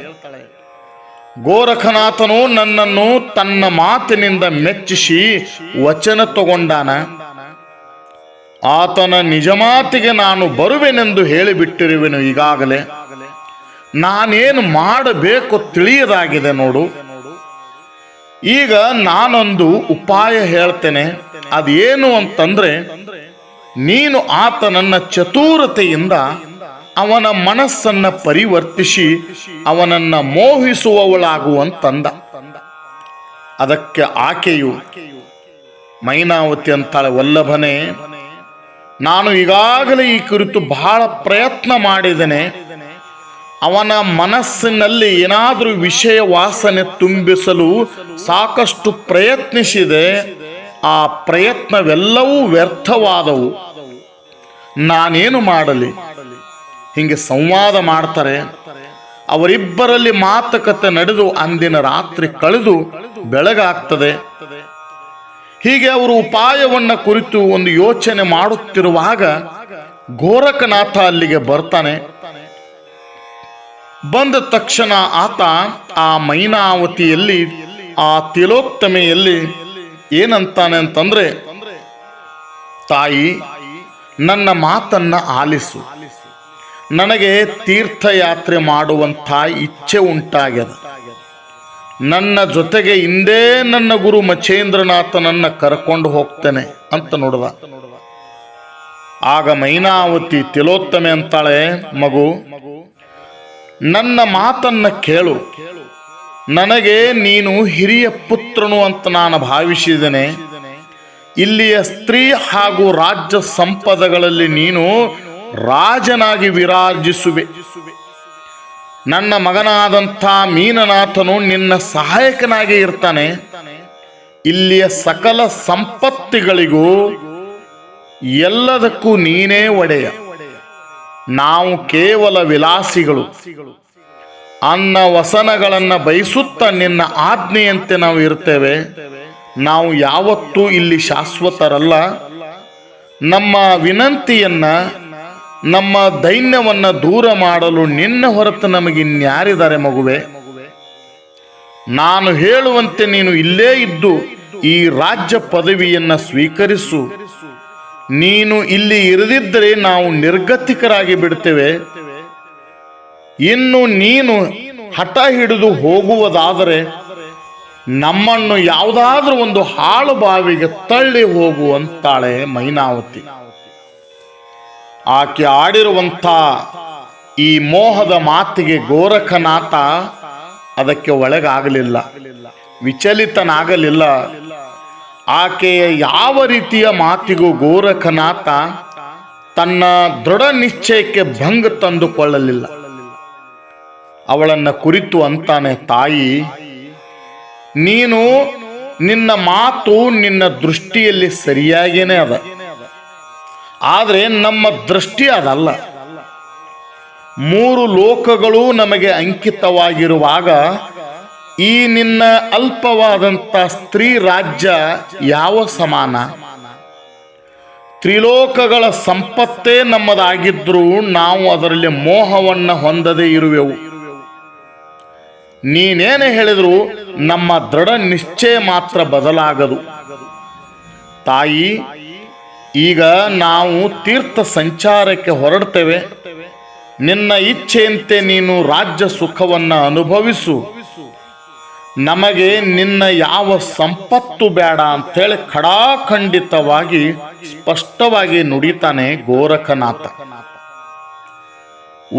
Speaker 1: ಗೋರಖನಾಥನು ನನ್ನನ್ನು ತನ್ನ ಮಾತಿನಿಂದ ಮೆಚ್ಚಿಸಿ ವಚನ ತಗೊಂಡಾನ. ಆತನ ನಿಜ ಮಾತಿಗೆ ನಾನು ಬರುವೆನೆಂದು ಹೇಳಿಬಿಟ್ಟಿರುವೆನು. ಈಗಾಗಲೇ ನಾನೇನು ಮಾಡಬೇಕು ತಿಳಿಯದಾಗಿದೆ ನೋಡು. ಈಗ ನಾನೊಂದು ಉಪಾಯ ಹೇಳ್ತೇನೆ. ಅದೇನು ಅಂತಂದ್ರೆ, ನೀನು ಆತನನ್ನ ಚತುರತೆಯಿಂದ ಅವನ ಮನಸ್ಸನ್ನ ಪರಿವರ್ತಿಸಿ ಅವನನ್ನ ಮೋಹಿಸುವವಳಾಗುವಂತಂದ. ಅದಕ್ಕೆ ಆಕೆಯು ಮೈನಾವತಿ ಅಂತಾಳೆ, ವಲ್ಲಭನೇ, ನಾನು ಈಗಾಗಲೇ ಈ ಕುರಿತು ಬಹಳ ಪ್ರಯತ್ನ ಮಾಡಿದ್ದೇನೆ. ಅವನ ಮನಸ್ಸಿನಲ್ಲಿ ಏನಾದರೂ ವಿಷಯ ವಾಸನೆ ತುಂಬಿಸಲು ಸಾಕಷ್ಟು ಪ್ರಯತ್ನಿಸಿದೆ. ಆ ಪ್ರಯತ್ನವೆಲ್ಲವೂ ವ್ಯರ್ಥವಾದವು. ನಾನೇನು ಮಾಡಲಿ? ಹಿಂಗೆ ಸಂವಾದ ಮಾಡ್ತಾರೆ. ಅವರಿಬ್ಬರಲ್ಲಿ ಮಾತುಕತೆ ನಡೆದು ಅಂದಿನ ರಾತ್ರಿ ಕಳೆದು ಬೆಳಗಾಗ್ತದೆ. ಹೀಗೆ ಅವರು ಉಪಾಯವನ್ನ ಕುರಿತು ಒಂದು ಯೋಚನೆ ಮಾಡುತ್ತಿರುವಾಗ ಗೋರಖನಾಥ ಅಲ್ಲಿಗೆ ಬರ್ತಾನೆ. ಬಂದ ತಕ್ಷಣ ಆತ ಆ ಮೈನಾವತಿಯಲ್ಲಿ, ಆ ತಿಲೋತ್ತಮೆಯಲ್ಲಿ ಏನಂತಾನೆ ಅಂತಂದ್ರೆ, ತಾಯಿ, ನನ್ನ ಮಾತನ್ನ ಆಲಿಸು. ನನಗೆ ತೀರ್ಥಯಾತ್ರೆ ಮಾಡುವಂಥ ಇಚ್ಛೆ ಉಂಟಾಗ್ಯದ. ನನ್ನ ಜೊತೆಗೆ ಹಿಂದೆ ನನ್ನ ಗುರು ಮಚೇಂದ್ರನಾಥನನ್ನ ಕರ್ಕೊಂಡು ಹೋಗ್ತೇನೆ ಅಂತ ನೋಡ್ದ. ಆಗ ಮೈನಾವತಿ ತಿಲೋತ್ತಮೆ ಅಂತಾಳೆ, ಮಗು, ನನ್ನ ಮಾತನ್ನ ಕೇಳು. ನನಗೆ ನೀನು ಹಿರಿಯ ಪುತ್ರನು ಅಂತ ನಾನು ಭಾವಿಸಿದ್ದೇನೆ. ಇಲ್ಲಿಯ ಸ್ತ್ರೀ ಹಾಗೂ ರಾಜ್ಯ ಸಂಪದಗಳಲ್ಲಿ ನೀನು ರಾಜನಾಗಿ ವಿರಾಜಿಸುವೆ. ನನ್ನ ಮಗನಾದಂಥ ಮೀನನಾಥನು ನಿನ್ನ ಸಹಾಯಕನಾಗಿ ಇರ್ತಾನೆ. ಇಲ್ಲಿಯ ಸಕಲ ಸಂಪತ್ತಿಗಳಿಗೂ ಎಲ್ಲದಕ್ಕೂ ನೀನೇ ಒಡೆಯ. ನಾವು ಕೇವಲ ವಿಲಾಸಿಗಳು. ಅನ್ನ ವಸನಗಳನ್ನು ಬಯಸುತ್ತಾ ನಿನ್ನ ಆಜ್ಞೆಯಂತೆ ನಾವು ಇರ್ತೇವೆ. ನಾವು ಯಾವತ್ತೂ ಇಲ್ಲಿ ಶಾಶ್ವತರಲ್ಲ. ನಮ್ಮ ವಿನಂತಿಯನ್ನ, ನಮ್ಮ ದೈನ್ಯವನ್ನ ದೂರ ಮಾಡಲು ನಿನ್ನ ಹೊರತು ನಮಗಿನ್ಯಾರಿದ್ದಾರೆ ಮಗುವೆ? ನಾನು ಹೇಳುವಂತೆ ನೀನು ಇಲ್ಲೇ ಇದ್ದು ಈ ರಾಜ್ಯ ಪದವಿಯನ್ನ ಸ್ವೀಕರಿಸು. ನೀನು ಇಲ್ಲಿ ಇರದಿದ್ದರೆ ನಾವು ನಿರ್ಗತಿಕರಾಗಿ ಬಿಡ್ತೇವೆ. ಇನ್ನು ನೀನು ಹಠ ಹಿಡಿದು ಹೋಗುವುದಾದರೆ ನಮ್ಮನ್ನು ಯಾವುದಾದ್ರೂ ಒಂದು ಹಾಳು ಬಾವಿಗೆ ತಳ್ಳಿ ಹೋಗುವಂತಾಳೆ ಮೈನಾವತಿ. ಆಕೆ ಆಡಿರುವಂಥ ಈ ಮೋಹದ ಮಾತಿಗೆ ಗೋರಖನಾಥ ಅದಕ್ಕೆ ಒಳಗಾಗಲಿಲ್ಲ, ವಿಚಲಿತನಾಗಲಿಲ್ಲ. ಆಕೆಯ ಯಾವ ರೀತಿಯ ಮಾತಿಗೂ ಗೋರಖನಾಥ ತನ್ನ ದೃಢ ನಿಶ್ಚಯಕ್ಕೆ ಭಂಗ ತಂದುಕೊಳ್ಳಲಿಲ್ಲ. ಅವಳನ್ನು ಕುರಿತು ಅಂತಾನೆ, ತಾಯಿ, ನೀನು ನಿನ್ನ ಮಾತು ನಿನ್ನ ದೃಷ್ಟಿಯಲ್ಲಿ ಸರಿಯಾಗೇನೆ ಅದ, ಆದರೆ ನಮ್ಮ ದೃಷ್ಟಿ ಅದಲ್ಲ. 3 ಲೋಕಗಳು ನಮಗೆ ಅಂಕಿತವಾಗಿರುವಾಗ ಈ ನಿನ್ನ ಅಲ್ಪವಾದಂಥ ಸ್ತ್ರೀ ರಾಜ್ಯ ಯಾವ ಸಮಾನ? ತ್ರಿಲೋಕಗಳ ಸಂಪತ್ತೇ ನಮ್ಮದಾಗಿದ್ರೂ ನಾವು ಅದರಲ್ಲಿ ಮೋಹವನ್ನು ಹೊಂದದೇ ಇರುವೆವು. ನೀನೇನೇ ಹೇಳಿದ್ರು ನಮ್ಮ ದೃಢ ನಿಶ್ಚಯ ಮಾತ್ರ ಬದಲಾಗದು. ತಾಯಿ, ಈಗ ನಾವು ತೀರ್ಥ ಸಂಚಾರಕ್ಕೆ ಹೊರಡ್ತೇವೆ. ನಿನ್ನ ಇಚ್ಛೆಯಂತೆ ನೀನು ರಾಜ್ಯ ಸುಖವನ್ನು ಅನುಭವಿಸು. ನಮಗೆ ನಿನ್ನ ಯಾವ ಸಂಪತ್ತು ಬೇಡ ಅಂತೇಳಿ ಖಡಾಖಂಡಿತವಾಗಿ ಸ್ಪಷ್ಟವಾಗಿ ನುಡಿತಾನೆ ಗೋರಖನಾಥ.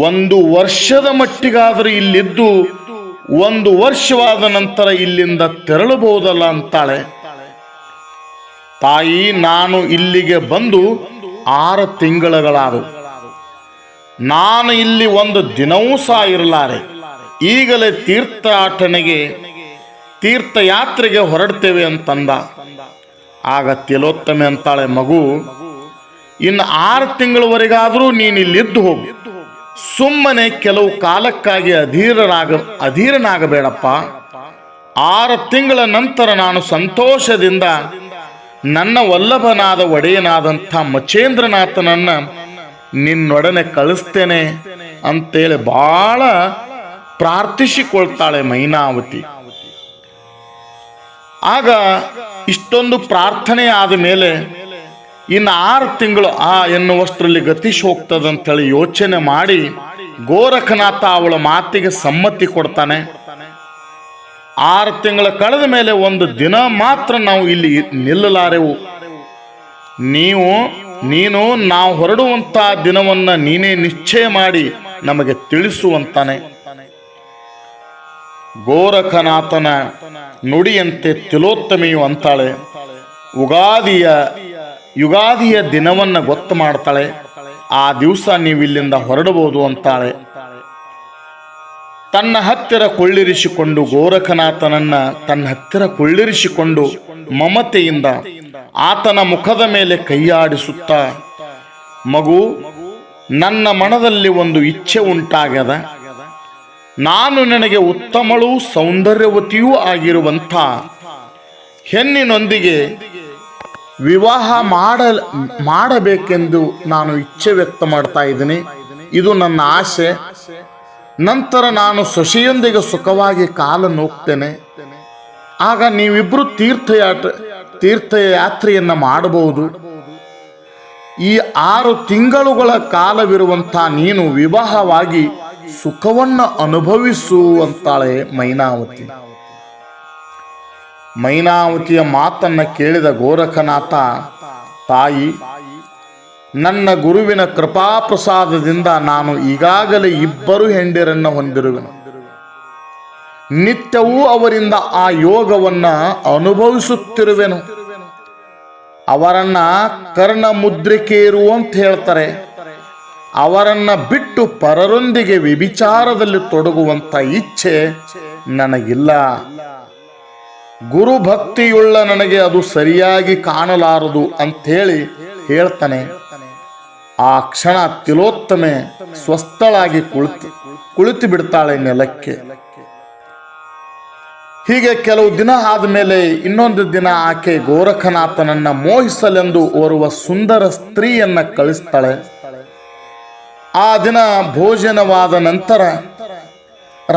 Speaker 1: 1 ವರ್ಷದ ಮಟ್ಟಿಗಾದರೂ ಇಲ್ಲಿದ್ದು 1 ವರ್ಷವಾದ ನಂತರ ಇಲ್ಲಿಂದ ತೆರಳಬಹುದಲ್ಲ ಅಂತಾಳೆ. ತಾಯಿ, ನಾನು ಇಲ್ಲಿಗೆ ಬಂದು 6 ತಿಂಗಳುಗಳಾದವು. ನಾನು ಇಲ್ಲಿ 1 ದಿನವೂ ಸಹ ಇರಲಾರೆ. ಈಗಲೇ ತೀರ್ಥಯಾತ್ರೆಗೆ ಹೊರಡ್ತೇವೆ ಅಂತಂದ. ಆಗ ತಿಲೋತ್ತಮೆ ಅಂತಾಳೆ, ಮಗು, ಇನ್ನು 6 ತಿಂಗಳವರೆಗಾದರೂ ನೀನು ಇಲ್ಲಿದ್ದು ಹೋಗು. ಸುಮ್ಮನೆ ಕೆಲವು ಕಾಲಕ್ಕಾಗಿ ಅಧೀರನಾಗಬೇಡಪ್ಪ. 6 ತಿಂಗಳ ನಂತರ ನಾನು ಸಂತೋಷದಿಂದ ನನ್ನ ವಲ್ಲಭನಾದ ಒಡೆಯನಾದಂಥ ಮಚೇಂದ್ರನಾಥನನ್ನ ನಿನ್ನೊಡನೆ ಕಳಿಸ್ತೇನೆ ಅಂತೇಳಿ ಬಹಳ ಪ್ರಾರ್ಥಿಸಿಕೊಳ್ತಾಳೆ ಮೈನಾವತಿ. ಆಗ ಇಷ್ಟೊಂದು ಪ್ರಾರ್ಥನೆ ಆದ ಮೇಲೆ ಇನ್ನು 6 ತಿಂಗಳು ಎನ್ನುವಷ್ಟರಲ್ಲಿ ಗತಿಸಿ ಹೋಗ್ತದಂತೇಳಿ ಯೋಚನೆ ಮಾಡಿ ಗೋರಖನಾಥ ಅವಳ ಮಾತಿಗೆ ಸಮ್ಮತಿ ಕೊಡ್ತಾನೆ. 6 ತಿಂಗಳ ಕಳೆದ ಮೇಲೆ 1 ದಿನ ಮಾತ್ರ ನಾವು ಇಲ್ಲಿ ನಿಲ್ಲಲಾರೆವು. ನೀನು ನಾವು ಹೊರಡುವಂಥ ದಿನವನ್ನ ನೀನೇ ನಿಶ್ಚಯ ಮಾಡಿ ನಮಗೆ ತಿಳಿಸುವಂತಾನೆ. ಗೋರಖನಾಥನ ನುಡಿಯಂತೆ ತಿಲೋತ್ತಮೆಯು ಅಂತಾಳೆ, ಯುಗಾದಿಯ ದಿನವನ್ನ ಗೊತ್ತು ಮಾಡ್ತಾಳೆ. ಆ ದಿವಸ ನೀವು ಇಲ್ಲಿಂದ ಹೊರಡಬಹುದು ಅಂತಾಳೆ. ತನ್ನ ಹತ್ತಿರ ಕೊಳ್ಳಿರಿಸಿಕೊಂಡು ಗೋರಖನಾಥನನ್ನ ತನ್ನ ಹತ್ತಿರ ಕೊಳ್ಳಿರಿಸಿಕೊಂಡು ಮಮತೆಯಿಂದ ಆತನ ಮುಖದ ಮೇಲೆ ಕೈಯಾಡಿಸುತ್ತಾ, ಮಗು, ನನ್ನ ಮನದಲ್ಲಿ ಒಂದು ಇಚ್ಛೆ ಉಂಟಾಗ್ಯದ. ನಾನು ನನಗೆ ಉತ್ತಮಳೂ ಸೌಂದರ್ಯವತಿಯೂ ಆಗಿರುವಂಥ ಹೆಣ್ಣಿನೊಂದಿಗೆ ವಿವಾಹ ಮಾಡಬೇಕೆಂದು ನಾನು ಇಚ್ಛೆ ವ್ಯಕ್ತ ಮಾಡ್ತಾ ಇದ್ದೀನಿ. ಇದು ನನ್ನ ಆಸೆ. ನಂತರ ನಾನು ಸೊಸೆಯೊಂದಿಗೆ ಸುಖವಾಗಿ ಕಾಲ ನೂಗ್ತೇನೆ. ಆಗ ನೀವಿಬ್ಬರು ತೀರ್ಥಯಾತ್ರೆಯನ್ನು ಮಾಡಬಹುದು. ಈ 6 ತಿಂಗಳುಗಳ ಕಾಲವಿರುವಂಥ ನೀನು ವಿವಾಹವಾಗಿ ಸುಖವನ್ನು ಅನುಭವಿಸು ಅಂತಾಳೆ ಮೈನಾವತಿ. ಮೈನಾವತಿಯ ಮಾತನ್ನ ಕೇಳಿದ ಗೋರಖನಾಥ, ತಾಯಿ, ನನ್ನ ಗುರುವಿನ ಕೃಪಾಪ್ರಸಾದದಿಂದ ನಾನು ಈಗಾಗಲೇ 2 ಹೆಂಡಿರನ್ನು ಹೊಂದಿರುವೆನು. ನಿತ್ಯವೂ ಅವರಿಂದ ಆ ಯೋಗವನ್ನ ಅನುಭವಿಸುತ್ತಿರುವೆನು. ಅವರನ್ನ ಕರ್ಣ ಮುದ್ರಿಕೆಯರು ಅಂತ ಹೇಳ್ತಾರೆ. ಅವರನ್ನ ಬಿಟ್ಟು ಪರರೊಂದಿಗೆ ವ್ಯಭಿಚಾರದಲ್ಲಿ ತೊಡಗುವಂತ ಇಚ್ಛೆ ನನಗಿಲ್ಲ. ಗುರುಭಕ್ತಿಯುಳ್ಳ ನನಗೆ ಅದು ಸರಿಯಾಗಿ ಕಾಣಲಾರದು ಅಂಥೇಳಿ ಹೇಳ್ತಾನೆ. ಆ ಕ್ಷಣ ತಿಲೋತ್ತಮೆ ಸ್ವಸ್ಥಳಾಗಿ ಕುಳಿತು ಬಿಡ್ತಾಳೆ ನೆಲಕ್ಕೆ. ಹೀಗೆ ಕೆಲವು ದಿನ ಆದಮೇಲೆ ಇನ್ನೊಂದು ದಿನ ಆಕೆ ಗೋರಖನಾಥನನ್ನ ಮೋಹಿಸಲೆಂದು ಓರ್ವ ಸುಂದರ ಸ್ತ್ರೀಯನ್ನ ಕಳಿಸ್ತಾಳೆ. ಆ ದಿನ ಭೋಜನವಾದ ನಂತರ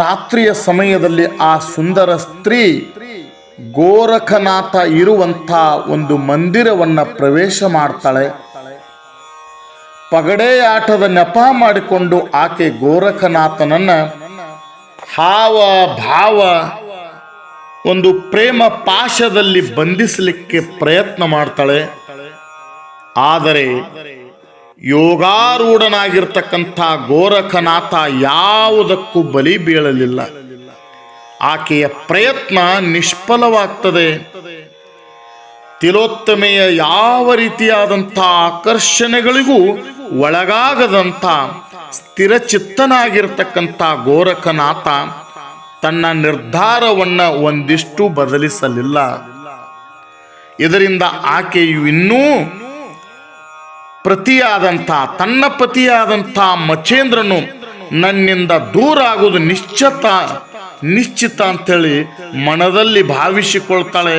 Speaker 1: ರಾತ್ರಿಯ ಸಮಯದಲ್ಲಿ ಆ ಸುಂದರ ಸ್ತ್ರೀ ಗೋರಖನಾಥ ಇರುವಂಥ ಒಂದು ಮಂದಿರವನ್ನ ಪ್ರವೇಶ ಮಾಡ್ತಾಳೆ. ಪಗಡೆ ಆಟದ ನೆಪ ಮಾಡಿಕೊಂಡು ಆಕೆ ಗೋರಖನಾಥನನ್ನ ಹಾವ ಭಾವ ಒಂದು ಪ್ರೇಮ ಪಾಶದಲ್ಲಿ ಬಂಧಿಸಲಿಕ್ಕೆ ಪ್ರಯತ್ನ ಮಾಡ್ತಾಳೆ. ಆದರೆ ಯೋಗಾರೂಢನಾಗಿರ್ತಕ್ಕಂಥ ಗೋರಖನಾಥ ಯಾವುದಕ್ಕೂ ಬಲಿ ಬೀಳಲಿಲ್ಲ. ಆಕೆಯ ಪ್ರಯತ್ನ ನಿಷ್ಫಲವಾಗ್ತದೆ. ತಿಲೋತ್ತಮೆಯ ಯಾವ ರೀತಿಯಾದಂಥ ಆಕರ್ಷಣೆಗಳಿಗೂ ಒಳಗಾಗದಂಥ ಸ್ಥಿರಚಿತ್ತನಾಗಿರ್ತಕ್ಕಂಥ ಗೋರಖನಾಥ ತನ್ನ ನಿರ್ಧಾರವನ್ನು ಒಂದಿಷ್ಟು ಬದಲಿಸಲಿಲ್ಲ. ಇದರಿಂದ ಆಕೆಯು ಇನ್ನೂ ತನ್ನ ಪತಿಯಾದಂಥ ಮಚೇಂದ್ರನು ನನ್ನಿಂದ ದೂರ ಆಗುವುದು ನಿಶ್ಚಿತ ಅಂತೇಳಿ ಮನದಲ್ಲಿ ಭಾವಿಸಿಕೊಳ್ತಾಳೆ.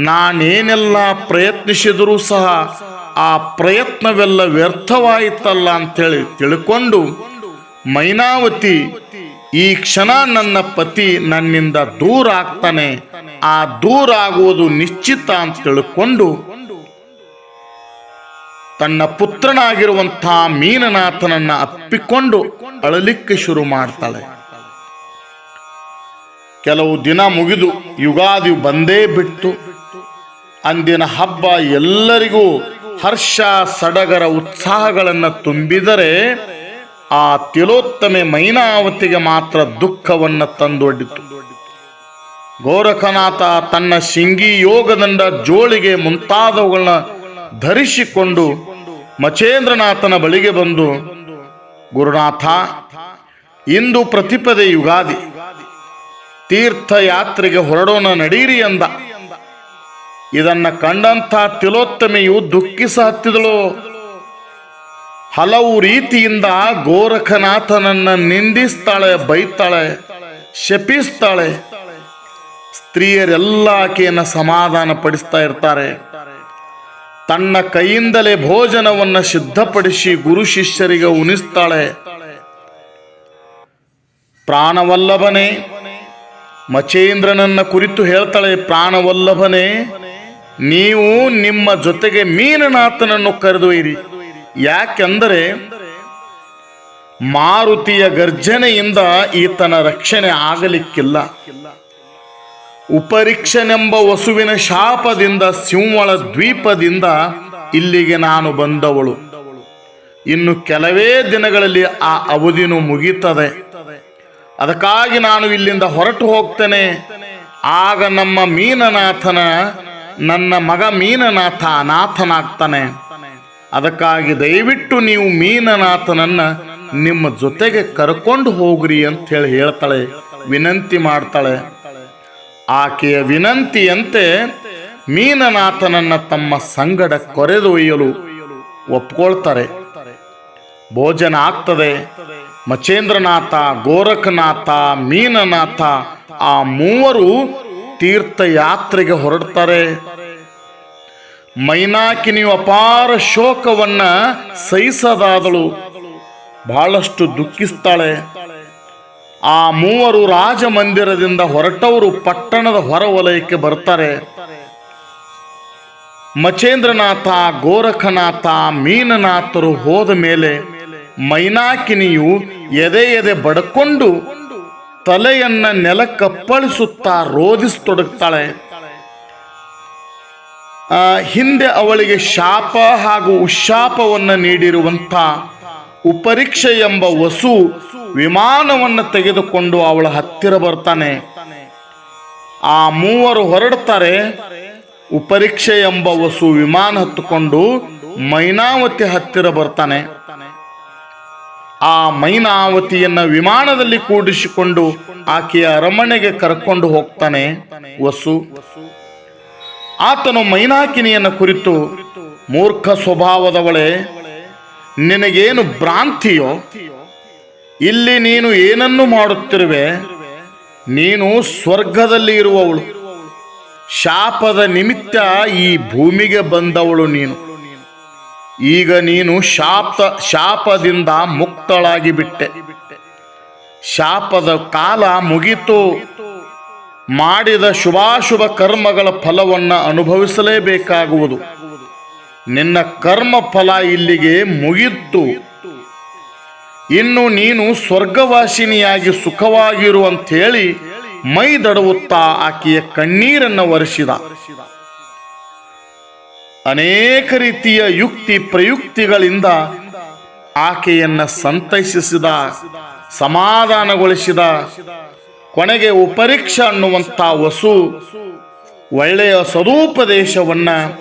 Speaker 1: ನಾನೇನೆಲ್ಲ ಪ್ರಯತ್ನಿಸಿದರೂ ಸಹ ಆ ಪ್ರಯತ್ನವೆಲ್ಲ ವ್ಯರ್ಥವಾಯಿತಲ್ಲ ಅಂಥೇಳಿ ತಿಳ್ಕೊಂಡು ಮೈನಾವತಿ ಈ ಕ್ಷಣ ನನ್ನ ಪತಿ ನನ್ನಿಂದ ದೂರ ಆಗ್ತಾನೆ, ಆ ದೂರ ಆಗುವುದು ನಿಶ್ಚಿತ ಅಂತ ತಿಳ್ಕೊಂಡು ತನ್ನ ಪುತ್ರನಾಗಿರುವಂತಹ ಮೀನನಾಥನನ್ನ ಅಪ್ಪಿಕೊಂಡು ಅಳಲಿಕ್ಕೆ ಶುರು ಮಾಡ್ತಾಳೆ. ಕೆಲವು ದಿನ ಮುಗಿದು ಯುಗಾದಿ ಬಂದೇ ಬಿಟ್ಟು ಅಂದಿನ ಹಬ್ಬ ಎಲ್ಲರಿಗೂ ಹರ್ಷ ಸಡಗರ ಉತ್ಸಾಹಗಳನ್ನು ತುಂಬಿದರೆ ಆ ತಿಲೋತ್ತಮೆ ಮೈನಾವತಿಗೆ ಮಾತ್ರ ದುಃಖವನ್ನು ತಂದೊಡ್ಡಿತು. ಗೋರಖನಾಥ ತನ್ನ ಶಿಂಗಿ ಯೋಗದಂಡ ಜೋಳಿಗೆ ಮುಂತಾದವುಗಳನ್ನ ಧರಿಸಿಕೊಂಡು ಮಚೇಂದ್ರನಾಥನ ಬಳಿಗೆ ಬಂದು, ಗುರುನಾಥ, ಇಂದು ಪ್ರತಿಪದೆ ಯುಗಾದಿ, ತೀರ್ಥಯಾತ್ರೆಗೆ ಹೊರಡೋಣ ನಡೀರಿ ಅಂದ. ಇದನ್ನ ಕಂಡಂಥ ತಿಲೋತ್ತಮೆಯು ದುಃಖಿಸ ಹತ್ತಿದಳು. ಹಲವು ರೀತಿಯಿಂದ ಗೋರಖನಾಥನನ್ನ ನಿಂದಿಸ್ತಾಳೆ, ಬೈತಾಳೆ, ಶಪಿಸ್ತಾಳೆ. ಸ್ತ್ರೀಯರೆಲ್ಲ ಆಕೆಯನ್ನು ಸಮಾಧಾನ ಪಡಿಸ್ತಾ ಇರ್ತಾರೆ. ತನ್ನ ಕೈಯಿಂದಲೇ ಭೋಜನವನ್ನು ಸಿದ್ಧಪಡಿಸಿ ಗುರು ಶಿಷ್ಯರಿಗೆ ಉಣಿಸ್ತಾಳೆ. ಪ್ರಾಣವಲ್ಲಭನೇ, ಮಚೇಂದ್ರನನ್ನ ಕುರಿತು ಹೇಳ್ತಾಳೆ, ಪ್ರಾಣವಲ್ಲಭನೇ, ನೀವು ನಿಮ್ಮ ಜೊತೆಗೆ ಮೀನನಾಥನನ್ನು ಕರೆದೊಯ್ಯಿರಿ. ಯಾಕೆಂದರೆ ಮಾರುತಿಯ ಗರ್ಜನೆಯಿಂದ ಈತನ ರಕ್ಷಣೆ ಆಗಲಿಕ್ಕಿಲ್ಲ. ಉಪರೀಕ್ಷನೆಂಬ ವಸುವಿನ ಶಾಪದಿಂದ ಸಿಂಹಳ ದ್ವೀಪದಿಂದ ಇಲ್ಲಿಗೆ ನಾನು ಬಂದವಳು. ಇನ್ನು ಕೆಲವೇ ದಿನಗಳಲ್ಲಿ ಆ ಅವಧಿನೂ ಮುಗೀತದೆ. ಅದಕ್ಕಾಗಿ ನಾನು ಇಲ್ಲಿಂದ ಹೊರಟು ಹೋಗ್ತೇನೆ. ಆಗ ನನ್ನ ಮಗ ಮೀನನಾಥ ಅನಾಥನಾಗ್ತಾನೆ. ಅದಕ್ಕಾಗಿ ದಯವಿಟ್ಟು ನೀವು ಮೀನನಾಥನನ್ನ ನಿಮ್ಮ ಜೊತೆಗೆ ಕರ್ಕೊಂಡು ಹೋಗ್ರಿ ಅಂತ ಹೇಳ್ತಾಳೆ, ವಿನಂತಿ ಮಾಡ್ತಾಳೆ. ಆಕೆಯ ವಿನಂತಿಯಂತೆ ಮೀನನಾಥನನ್ನ ತಮ್ಮ ಸಂಗಡ ಕೊರೆದೊಯ್ಯಲು ಒಪ್ಕೊಳ್ತಾರೆ. ಭೋಜನ ಆಗ್ತದೆ. ಮಚೇಂದ್ರನಾಥ, ಗೋರಖನಾಥ, ಮೀನನಾಥ ಆ ಮೂವರು ತೀರ್ಥಯಾತ್ರೆಗೆ ಹೊರಡ್ತಾರೆ. ಮೈನಾಕಿನಿಯು ಅಪಾರ ಶೋಕವನ್ನ ಸಹಿಸದಾದಳು, ಬಹಳಷ್ಟು ದುಃಖಿಸ್ತಾಳೆ. ಆ ಮೂವರು ರಾಜಮಂದಿರದಿಂದ ಹೊರಟವರು ಪಟ್ಟಣದ ಹೊರವಲಯಕ್ಕೆ ಬರ್ತಾರೆ. ಮಚೇಂದ್ರನಾಥ, ಗೋರಖನಾಥ, ಮೀನನಾಥರು ಹೋದ ಮೇಲೆ ಮೈನಾಕಿನಿಯು ಎದೆ ಬಡ್ಕೊಂಡು ತಲೆಯನ್ನ ನೆಲಕ್ಕಪ್ಪಳಿಸುತ್ತಾ ರೋಧಿಸತೊಡಗ್ತಾಳೆ. ಹಿಂದೆ ಅವಳಿಗೆ ಶಾಪ ಹಾಗೂ ಉಶಾಪವನ್ನು ನೀಡಿರುವಂಥ ಉಪರೀಕ್ಷೆ ಎಂಬ ವಸು ವಿಮಾನವನ್ನು ತೆಗೆದುಕೊಂಡು ಅವಳ ಹತ್ತಿರ ಬರ್ತಾನೆ. ಆ ಮೂವರು ಹೊರಡ್ತಾರೆ. ಉಪರೀಕ್ಷೆ ಎಂಬ ವಸು ವಿಮಾನ ಹತ್ತುಕೊಂಡು ಮೈನಾವತಿ ಹತ್ತಿರ ಬರ್ತಾನೆ. ಆ ಮೈನಾವತಿಯನ್ನ ವಿಮಾನದಲ್ಲಿ ಕೂಡಿಸಿಕೊಂಡು ಆಕೆಯ ಅರಮನೆಗೆ ಕರ್ಕೊಂಡು ಹೋಗ್ತಾನೆ ವಸು. ಆತನು ಮೈನಾಕಿನಿಯನ್ನು ಕುರಿತು, ಮೂರ್ಖ ಸ್ವಭಾವದವಳೆ, ನಿನಗೇನು ಭ್ರಾಂತಿಯೋ? ಇಲ್ಲಿ ನೀನು ಏನನ್ನು ಮಾಡುತ್ತಿರುವೆ? ನೀನು ಸ್ವರ್ಗದಲ್ಲಿ ಇರುವವಳು, ಶಾಪದ ನಿಮಿತ್ತ ಈ ಭೂಮಿಗೆ ಬಂದವಳು ನೀನು. ಈಗ ನೀನು ಶಾಪದಿಂದ ಮುಕ್ತಳಾಗಿ ಬಿಟ್ಟೆ. ಶಾಪದ ಕಾಲ ಮುಗಿತು. ಮಾಡಿದ ಶುಭಾಶುಭ ಕರ್ಮಗಳ ಫಲವನ್ನು ಅನುಭವಿಸಲೇಬೇಕಾಗುವುದು. ನಿನ್ನ ಕರ್ಮ ಫಲ ಇಲ್ಲಿಗೆ ಮುಗಿತ್ತು. ಇನ್ನು ನೀನು ಸ್ವರ್ಗವಾಸಿನಿಯಾಗಿ ಸುಖವಾಗಿರುವಂಥೇಳಿ ಮೈ ದಡವುತ್ತಾ ಆಕೆಯ ಕಣ್ಣೀರನ್ನು ಒರೆಸಿದ. ಅನೇಕ ರೀತಿಯ ಯುಕ್ತಿ ಪ್ರಯುಕ್ತಿಗಳಿಂದ ಆಕೆಯನ್ನು ಸಂತೈಸಿಸಿದ, ಸಮಾಧಾನಗೊಳಿಸಿದ. ಕೊನೆಗೆ ಉಪರೀಕ್ಷ ಅನ್ನುವಂಥ ವಸು ಒಳ್ಳೆಯ ಸದುಪದೇಶವನ್ನು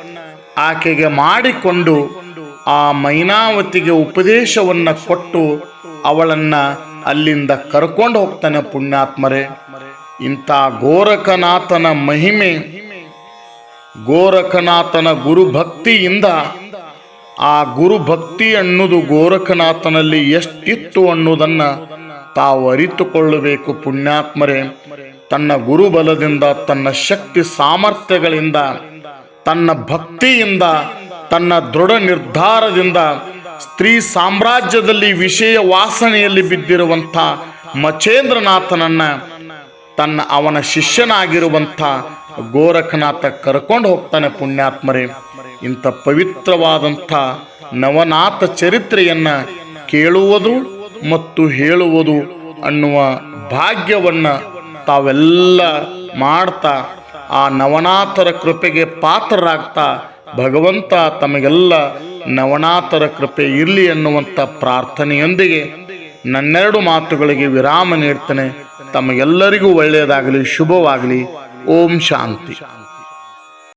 Speaker 1: ಆಕೆಗೆ ಮಾಡಿಕೊಂಡು ಆ ಮೈನಾವತಿಗೆ ಉಪದೇಶವನ್ನು ಕೊಟ್ಟು ಅವಳನ್ನು ಅಲ್ಲಿಂದ ಕರ್ಕೊಂಡು ಹೋಗ್ತಾನೆ. ಪುಣ್ಯಾತ್ಮರೇ, ಇಂಥ ಗೋರಖನಾಥನ ಮಹಿಮೆ, ಗೋರಖನಾಥನ ಗುರುಭಕ್ತಿಯಿಂದ, ಆ ಗುರುಭಕ್ತಿ ಅನ್ನೋದು ಗೋರಖನಾಥನಲ್ಲಿ ಎಷ್ಟಿತ್ತು ಅನ್ನೋದನ್ನು ತಾವು ಅರಿತುಕೊಳ್ಳಬೇಕು. ಪುಣ್ಯಾತ್ಮರೇ, ತನ್ನ ಗುರುಬಲದಿಂದ, ತನ್ನ ಶಕ್ತಿ ಸಾಮರ್ಥ್ಯಗಳಿಂದ, ತನ್ನ ಭಕ್ತಿಯಿಂದ, ತನ್ನ ದೃಢ ನಿರ್ಧಾರದಿಂದ ಸ್ತ್ರೀ ಸಾಮ್ರಾಜ್ಯದಲ್ಲಿ ವಿಷಯ ವಾಸನೆಯಲ್ಲಿ ಬಿದ್ದಿರುವಂಥ ಮಚೇಂದ್ರನಾಥನನ್ನು ಅವನ ಶಿಷ್ಯನಾಗಿರುವಂಥ ಗೋರಖನಾಥ ಕರ್ಕೊಂಡು ಹೋಗ್ತಾನೆ. ಪುಣ್ಯಾತ್ಮರೇ, ಇಂಥ ಪವಿತ್ರವಾದಂಥ ನವನಾಥ ಚರಿತ್ರೆಯನ್ನು ಕೇಳುವುದು ಮತ್ತು ಹೇಳುವುದು ಅನ್ನುವ ಭಾಗ್ಯವನ್ನು ತಾವೆಲ್ಲ ಮಾಡ್ತಾ ಆ ನವನಾಥರ ಕೃಪೆಗೆ ಪಾತ್ರರಾಗ್ತಾ ಭಗವಂತ ತಮಗೆಲ್ಲ ನವನಾಥರ ಕೃಪೆ ಇರಲಿ ಅನ್ನುವಂಥ ಪ್ರಾರ್ಥನೆಯೊಂದಿಗೆ ನನ್ನೆರಡು ಮಾತುಗಳಿಗೆ ವಿರಾಮ ನೀಡ್ತೇನೆ. ತಮಗೆಲ್ಲರಿಗೂ ಒಳ್ಳೆಯದಾಗಲಿ, ಶುಭವಾಗಲಿ. ಓಂ ಶಾಂತಿ.